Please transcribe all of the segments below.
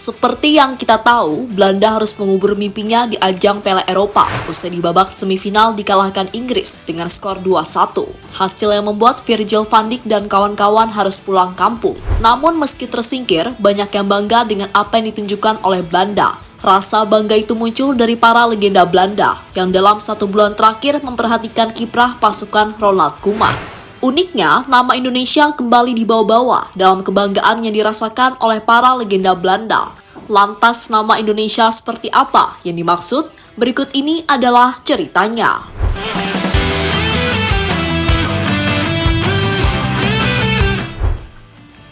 Seperti yang kita tahu, Belanda harus mengubur mimpinya di ajang Piala Eropa usai di babak semifinal dikalahkan Inggris dengan skor 2-1. Hasil yang membuat Virgil van Dijk dan kawan-kawan harus pulang kampung. Namun meski tersingkir, banyak yang bangga dengan apa yang ditunjukkan oleh Belanda. Rasa bangga itu muncul dari para legenda Belanda yang dalam 1 bulan terakhir memperhatikan kiprah pasukan Ronald Koeman. Uniknya, nama Indonesia kembali dibawa-bawa dalam kebanggaan yang dirasakan oleh para legenda Belanda. Lantas nama Indonesia seperti apa yang dimaksud? Berikut ini adalah ceritanya.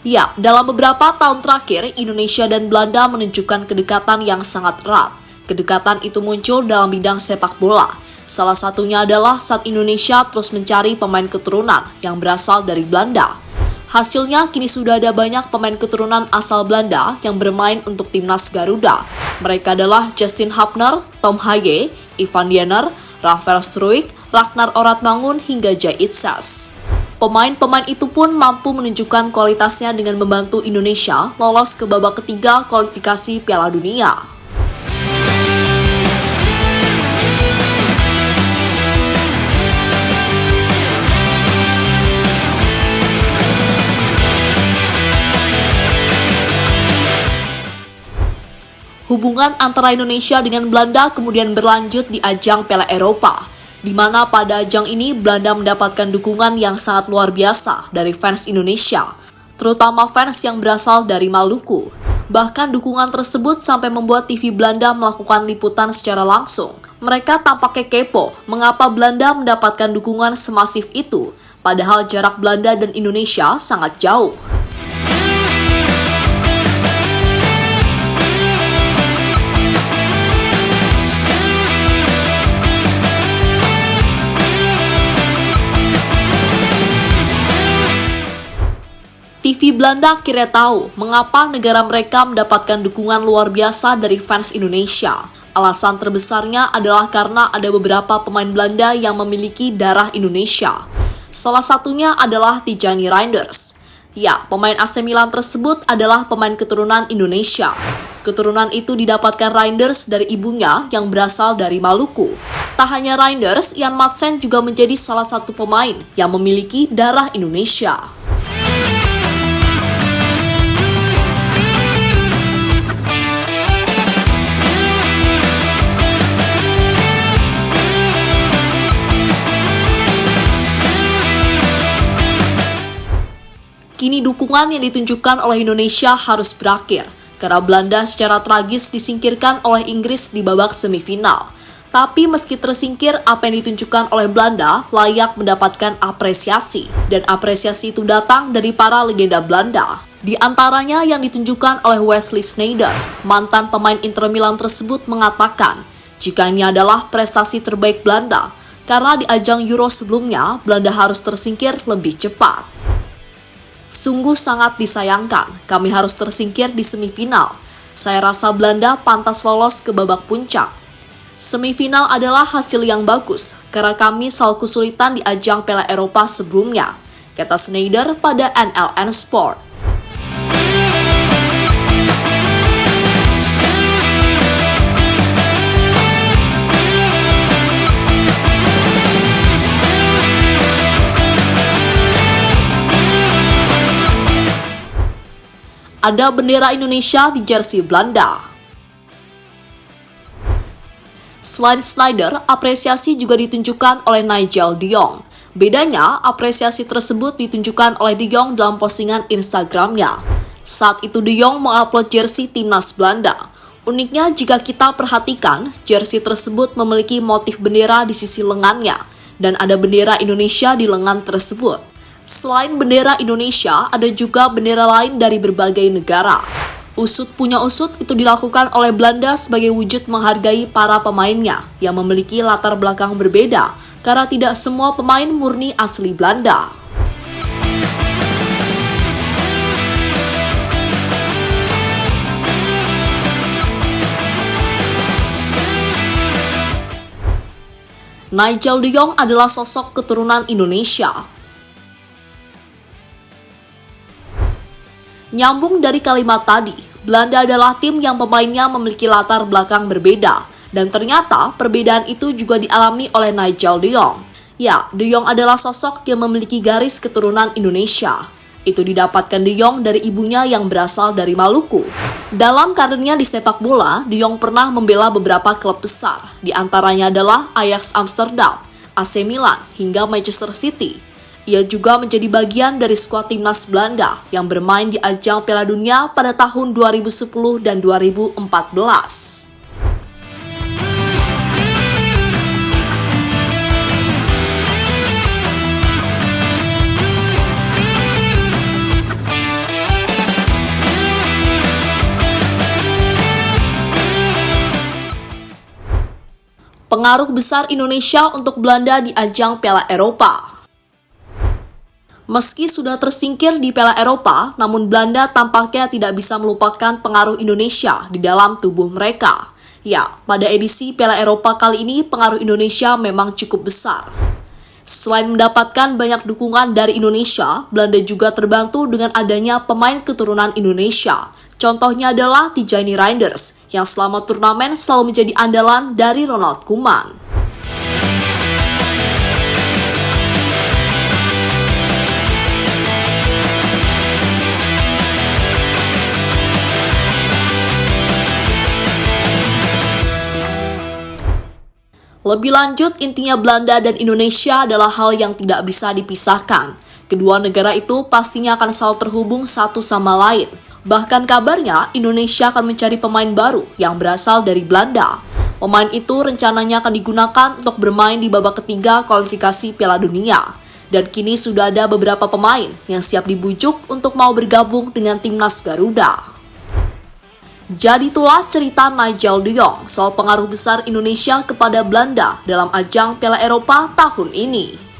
Ya, dalam beberapa tahun terakhir, Indonesia dan Belanda menunjukkan kedekatan yang sangat erat. Kedekatan itu muncul dalam bidang sepak bola. Salah satunya adalah saat Indonesia terus mencari pemain keturunan yang berasal dari Belanda. Hasilnya kini sudah ada banyak pemain keturunan asal Belanda yang bermain untuk timnas Garuda. Mereka adalah Justin Hapner, Tom Haye, Ivan Diener, Rafael Struijk, Ragnar Oratmangun hingga Jay Itzas. Pemain-pemain itu pun mampu menunjukkan kualitasnya dengan membantu Indonesia lolos ke babak ketiga kualifikasi Piala Dunia. Hubungan antara Indonesia dengan Belanda kemudian berlanjut di ajang Piala Eropa, di mana pada ajang ini Belanda mendapatkan dukungan yang sangat luar biasa dari fans Indonesia, terutama fans yang berasal dari Maluku. Bahkan dukungan tersebut sampai membuat TV Belanda melakukan liputan secara langsung. Mereka tampaknya kepo mengapa Belanda mendapatkan dukungan semasif itu, padahal jarak Belanda dan Indonesia sangat jauh. TV Belanda akhirnya tahu mengapa negara mereka mendapatkan dukungan luar biasa dari fans Indonesia. Alasan terbesarnya adalah karena ada beberapa pemain Belanda yang memiliki darah Indonesia. Salah satunya adalah Tijani Reinders. Ya, pemain AC Milan tersebut adalah pemain keturunan Indonesia. Keturunan itu didapatkan Reinders dari ibunya yang berasal dari Maluku. Tak hanya Reinders, Jan Madsen juga menjadi salah satu pemain yang memiliki darah Indonesia. Kini dukungan yang ditunjukkan oleh Indonesia harus berakhir, karena Belanda secara tragis disingkirkan oleh Inggris di babak semifinal. Tapi meski tersingkir, apa yang ditunjukkan oleh Belanda layak mendapatkan apresiasi. Dan apresiasi itu datang dari para legenda Belanda. Di antaranya yang ditunjukkan oleh Wesley Sneijder, mantan pemain Inter Milan tersebut mengatakan, jika ini adalah prestasi terbaik Belanda, karena di ajang Euro sebelumnya, Belanda harus tersingkir lebih cepat. Sungguh sangat disayangkan, kami harus tersingkir di semifinal. Saya rasa Belanda pantas lolos ke babak puncak. Semifinal adalah hasil yang bagus, karena kami selalu kesulitan di ajang Piala Eropa sebelumnya, kata Sneijder pada NLN Sport. Ada bendera Indonesia di jersey Belanda. Selain Sneijder, apresiasi juga ditunjukkan oleh Nigel de Jong. Bedanya, apresiasi tersebut ditunjukkan oleh de Jong dalam postingan Instagramnya. Saat itu de Jong mengupload jersey timnas Belanda. Uniknya jika kita perhatikan, jersey tersebut memiliki motif bendera di sisi lengannya, dan ada bendera Indonesia di lengan tersebut. Selain bendera Indonesia, ada juga bendera lain dari berbagai negara. Usut punya usut itu dilakukan oleh Belanda sebagai wujud menghargai para pemainnya yang memiliki latar belakang berbeda, karena tidak semua pemain murni asli Belanda. Nigel de Jong adalah sosok keturunan Indonesia. Nyambung dari kalimat tadi, Belanda adalah tim yang pemainnya memiliki latar belakang berbeda, dan ternyata perbedaan itu juga dialami oleh Nigel de Jong. Ya, de Jong adalah sosok yang memiliki garis keturunan Indonesia. Itu didapatkan de Jong dari ibunya yang berasal dari Maluku. Dalam karirnya di sepak bola, de Jong pernah membela beberapa klub besar, di antaranya adalah Ajax Amsterdam, AC Milan, hingga Manchester City. Ia juga menjadi bagian dari skuad timnas Belanda yang bermain di ajang Piala Dunia pada tahun 2010 dan 2014. Pengaruh besar Indonesia untuk Belanda di ajang Piala Eropa. Meski sudah tersingkir di Piala Eropa, namun Belanda tampaknya tidak bisa melupakan pengaruh Indonesia di dalam tubuh mereka. Ya, pada edisi Piala Eropa kali ini pengaruh Indonesia memang cukup besar. Selain mendapatkan banyak dukungan dari Indonesia, Belanda juga terbantu dengan adanya pemain keturunan Indonesia. Contohnya adalah Tijani Reinders, yang selama turnamen selalu menjadi andalan dari Ronald Koeman. Lebih lanjut, intinya Belanda dan Indonesia adalah hal yang tidak bisa dipisahkan. Kedua negara itu pastinya akan selalu terhubung satu sama lain. Bahkan kabarnya, Indonesia akan mencari pemain baru yang berasal dari Belanda. Pemain itu rencananya akan digunakan untuk bermain di babak ketiga kualifikasi Piala Dunia. Dan kini sudah ada beberapa pemain yang siap dibujuk untuk mau bergabung dengan timnas Garuda. Jadi itulah cerita Nigel de Jong soal pengaruh besar Indonesia kepada Belanda dalam ajang Piala Eropa tahun ini.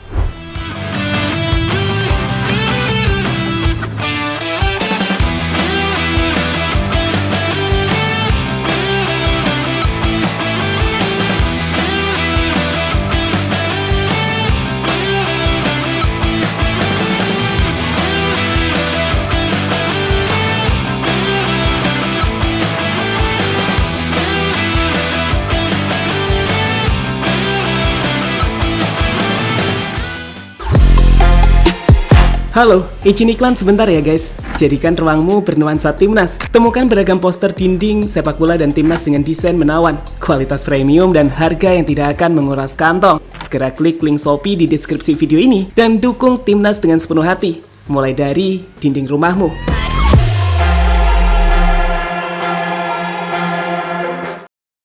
Halo, izin iklan sebentar ya guys. Jadikan ruangmu bernuansa timnas. Temukan beragam poster dinding, sepak bola dan timnas dengan desain menawan, kualitas premium dan harga yang tidak akan menguras kantong. Segera klik link Shopee di deskripsi video ini dan dukung timnas dengan sepenuh hati. Mulai dari dinding rumahmu.